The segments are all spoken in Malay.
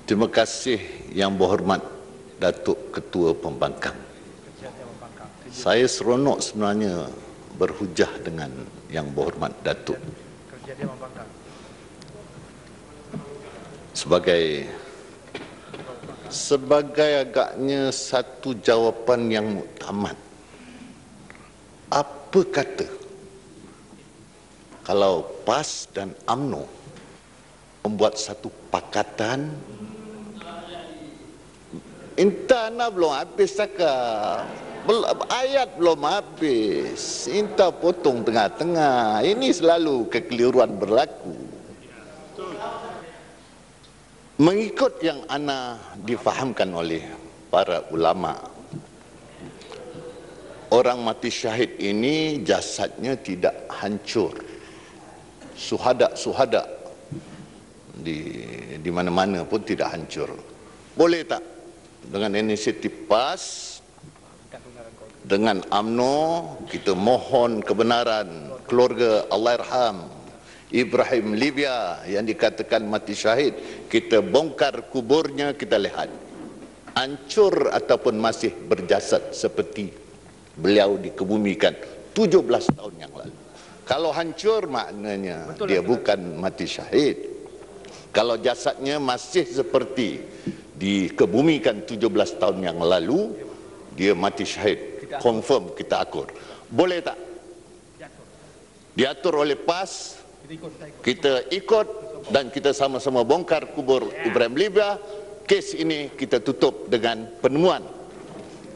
Terima kasih Yang Berhormat Datuk Ketua Pembangkang. Saya seronok sebenarnya berhujah dengan Yang Berhormat Datuk. Sebagai agaknya satu jawapan yang muktamad. Apa kata kalau PAS dan UMNO membuat satu pakatan, Intana belum habis cakap, ayat belum habis, Inta potong tengah-tengah. Ini selalu kekeliruan berlaku. Mengikut yang ana difahamkan oleh para ulama, orang mati syahid ini jasadnya tidak hancur. Suhada di mana-mana pun tidak hancur. Boleh tak dengan inisiatif PAS, dengan UMNO, kita mohon kebenaran keluarga Allahyarham Ibrahim Libya yang dikatakan mati syahid, kita bongkar kuburnya, kita lihat hancur ataupun masih berjasad seperti beliau dikebumikan 17 tahun yang lalu. Kalau hancur maknanya dia bukan mati syahid. Kalau jasadnya masih seperti dikebumikan 17 tahun yang lalu, dia mati syahid. Confirm, kita akur. Boleh tak diatur oleh PAS, kita ikut dan kita sama-sama bongkar kubur Ibrahim Libya. Kes ini kita tutup dengan penemuan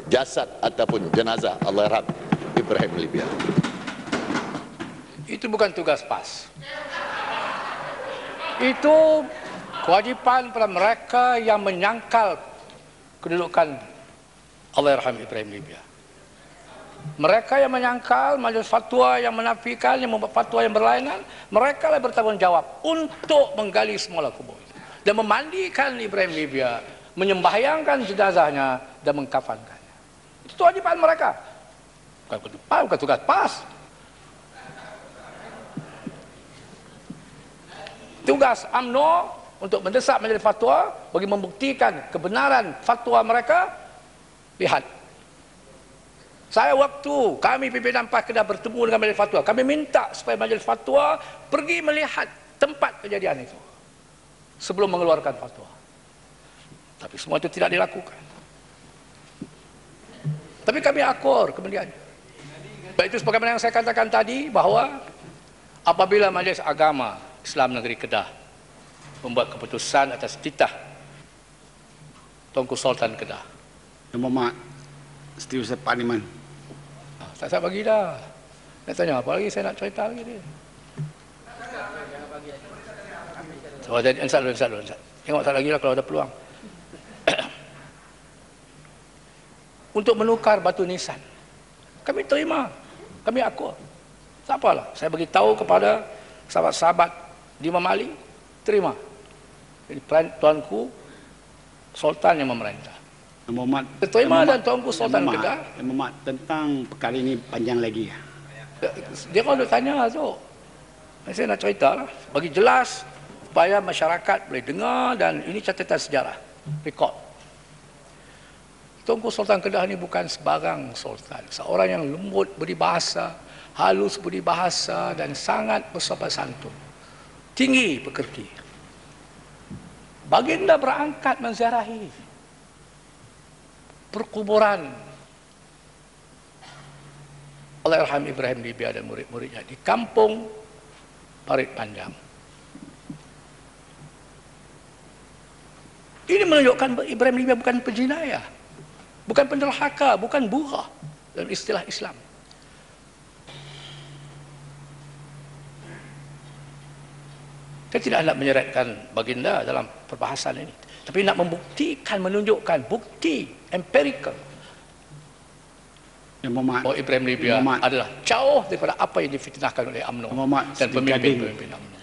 jasad ataupun jenazah Allahyarham Ibrahim Libya. Itu bukan tugas PAS. Itu kewajipan pada mereka yang menyangkal kedudukan Allahyarham Ibrahim Libya. Mereka yang menyangkal, majelis fatwa yang menafikan, yang membuat fatwa yang berlainan, mereka lah bertanggungjawab untuk menggali semula kubur dan memandikan Ibrahim Libya, menyembahyangkan jenazahnya dan mengkafankannya. Itu kewajipan mereka. Bukan tugas PAS. Tugas UMNO untuk mendesak majelis fatwa bagi membuktikan kebenaran fatwa mereka. Lihat, saya waktu kami pimpinan PAS Kedah bertemu dengan majelis fatwa, kami minta supaya majelis fatwa pergi melihat tempat kejadian itu sebelum mengeluarkan fatwa. Tapi semua itu tidak dilakukan. Tapi kami akur kemudian. Baik, itu sebagaimana yang saya katakan tadi, bahwa apabila Majelis Agama Islam Negeri Kedah membuat keputusan atas titah Tuanku Sultan Kedah, Yang Berhormat Setiausaha Parlimen, tak saya bagi dah. Nak tanya apa lagi, saya nak cerita lagi dia. So, insya Allah. Tengok tak lagi lah kalau ada peluang. Untuk menukar batu nisan, kami terima, kami akur. Tak apalah, saya bagi tahu kepada sahabat-sahabat di Imam Ali, terima. Jadi Tuanku Sultan yang memerintah. Yang Berhormat, terima, dan Tuanku Sultan Kedah. Yang Berhormat, tentang perkara ini panjang lagi. Dia kalau dia tanya tu, saya nak cerita lah, bagi jelas supaya masyarakat boleh dengar, dan ini catatan sejarah, rekod. Tuanku Sultan Kedah ni bukan sebarang sultan, seorang yang lembut budi bahasa, halus budi bahasa, dan sangat bersopan santun, tinggi pekerti. Baginda berangkat menziarahi perkuburan Allahyarham Ibrahim Libya dan murid-muridnya di kampung Parit Panjang. Ini menunjukkan Ibrahim Libya bukan penjinayah, bukan penderhaka, bukan bughah dalam istilah Islam. Saya tidak nak menyeretkan baginda dalam perbahasan ini, tapi nak membuktikan, menunjukkan bukti empirical bahawa Ibrahim Libya adalah jauh daripada apa yang difitnahkan oleh UMNO dan pemimpin-pemimpin UMNO.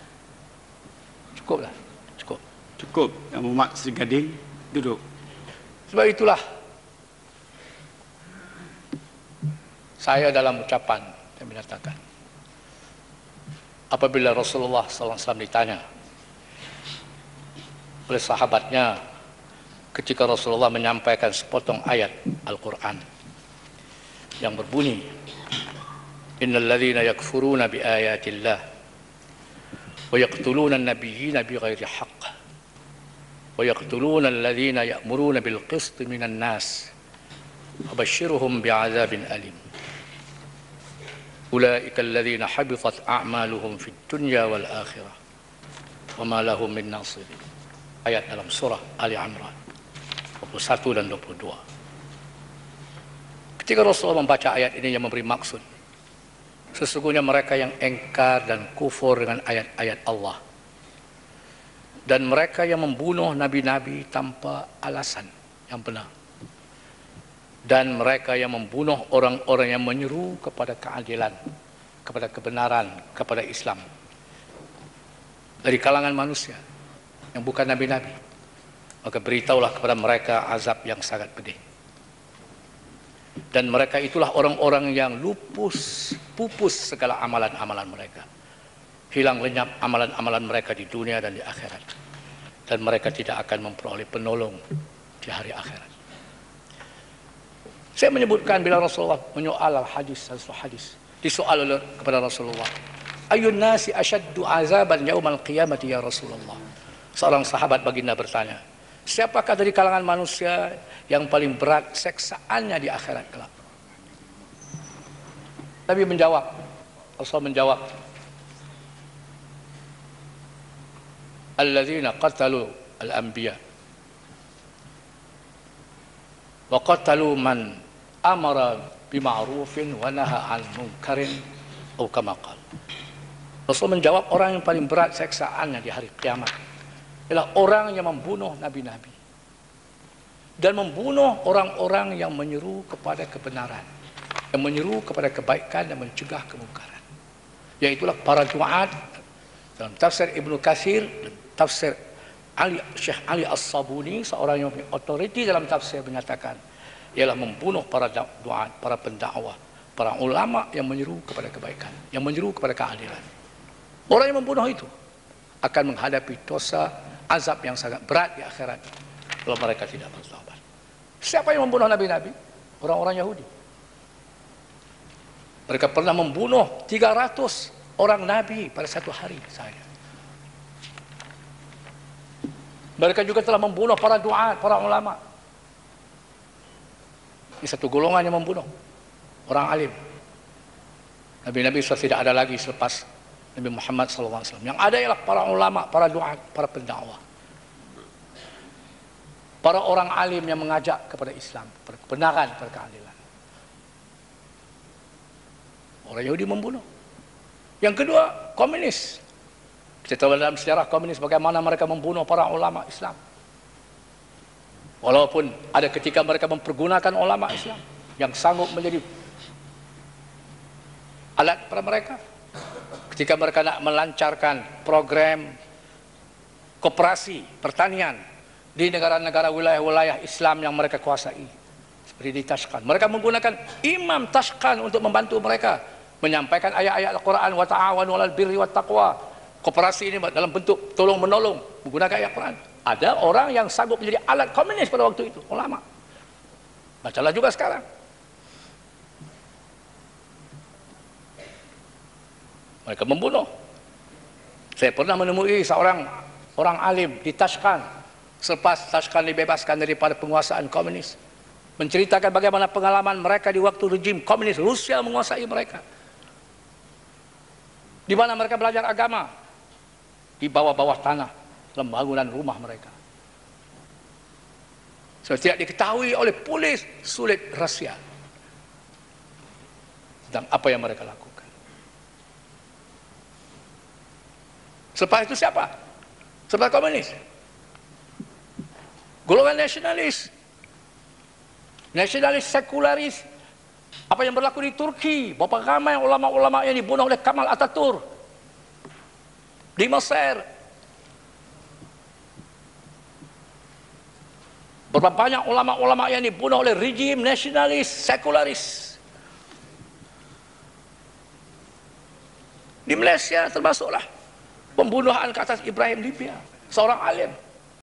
Cukuplah, cukup. Yang Berhormat Seri Gading, duduk. Sebab itulah saya dalam ucapan yang menyatakan, apabila Rasulullah SAW ditanya oleh sahabatnya ketika Rasulullah menyampaikan sepotong ayat Al-Quran yang berbunyi, Innal ladzina yakfuruna bi ayatillah wa yaqtuluna an-nabiyyina bighairi haqq wa yaqtuluna alladhina ya'muruna bil qisti minan nas fabashshirhum bi'adzabin alim. Ulaika alladhina habitat a'maluhum fid dunya wal akhirah wa ma lahum min nasirin. Ayat dalam surah Ali Imran 21 dan 22. Ketika Rasulullah membaca ayat ini yang memberi maksud, sesungguhnya mereka yang engkar dan kufur dengan ayat-ayat Allah, dan mereka yang membunuh nabi-nabi tanpa alasan yang benar, dan mereka yang membunuh orang-orang yang menyeru kepada keadilan, kepada kebenaran, kepada Islam dari kalangan manusia yang bukan nabi-nabi, maka beritahulah kepada mereka azab yang sangat pedih. Dan mereka itulah orang-orang yang pupus segala amalan-amalan mereka, hilang lenyap amalan-amalan mereka di dunia dan di akhirat, dan mereka tidak akan memperoleh penolong di hari akhirat. Saya menyebutkan bila Rasulullah menyoal hadis, disoal kepada Rasulullah, Ayun nasi asyaddu azaban yaumal qiyamati ya Rasulullah. Seorang sahabat baginda bertanya, siapakah dari kalangan manusia yang paling berat seksaannya di akhirat kelak? Nabi menjawab, Rasul menjawab, alladzina qatalu al-anbiya wa qatalu man amara bima'rufin wa naha 'anil munkarin atau kama qala. Rasul menjawab, orang yang paling berat seksaannya di hari kiamat adalah orang yang membunuh nabi-nabi dan membunuh orang-orang yang menyeru kepada kebenaran, yang menyeru kepada kebaikan dan mencegah kemungkaran, yaitulah para duat. Dalam tafsir Ibnu Katsir, tafsir Syekh Ali As-Sabuni, seorang yang punya otoriti dalam tafsir, menyatakan ialah membunuh para duat, para pendakwah, para ulama yang menyeru kepada kebaikan, yang menyeru kepada keadilan. Orang yang membunuh itu akan menghadapi dosa azab yang sangat berat di akhirat kalau mereka tidak bertaubat. Siapa yang membunuh nabi-nabi? Orang-orang Yahudi. Mereka pernah membunuh 300 orang nabi pada satu hari saja. Mereka juga telah membunuh para duat, para ulama. Ini satu golongan yang membunuh orang alim. Nabi-nabi sudah tidak ada lagi selepas Nabi Muhammad SAW. Yang ada ialah para ulama, para duat, para pendakwah, para orang alim yang mengajak kepada Islam, kepada kebenaran, kepada keadilan. Orang Yahudi membunuh. Yang kedua, komunis. Kita tahu dalam sejarah komunis bagaimana mereka membunuh para ulama Islam. Walaupun ada ketika mereka mempergunakan ulama Islam yang sanggup menjadi alat pada mereka. Ketika mereka nak melancarkan program koperasi pertanian di negara-negara wilayah-wilayah Islam yang mereka kuasai, seperti di Tashkent, mereka menggunakan imam Tashkent untuk membantu mereka menyampaikan ayat-ayat Al-Quran, wa ta'awanu 'alal birri wat taqwa. Koperasi ini dalam bentuk tolong menolong menggunakan ayat Al-Quran. Ada orang yang sanggup menjadi alat komunis pada waktu itu, ulama. Bacalah juga sekarang. Mereka membunuh. Saya pernah menemui seorang orang alim di Tashkent selepas Tashkent dibebaskan daripada penguasaan komunis, menceritakan bagaimana pengalaman mereka di waktu rejim komunis Rusia menguasai mereka, di mana mereka belajar agama di bawah-bawah tanah dalam bangunan rumah mereka. So, tidak diketahui oleh polis sulit rahsia tentang apa yang mereka lakukan. Selepas itu siapa? Selepas komunis, golongan nasionalis, sekularis. Apa yang berlaku di Turki, berapa ramai ulama-ulama yang dibunuh oleh Kemal Atatürk. Di Mesir, berapa banyak ulama-ulama yang dibunuh oleh rejim nasionalis, sekularis. Di Malaysia termasuklah pembunuhan ke atas Ibrahim Libya, seorang alim.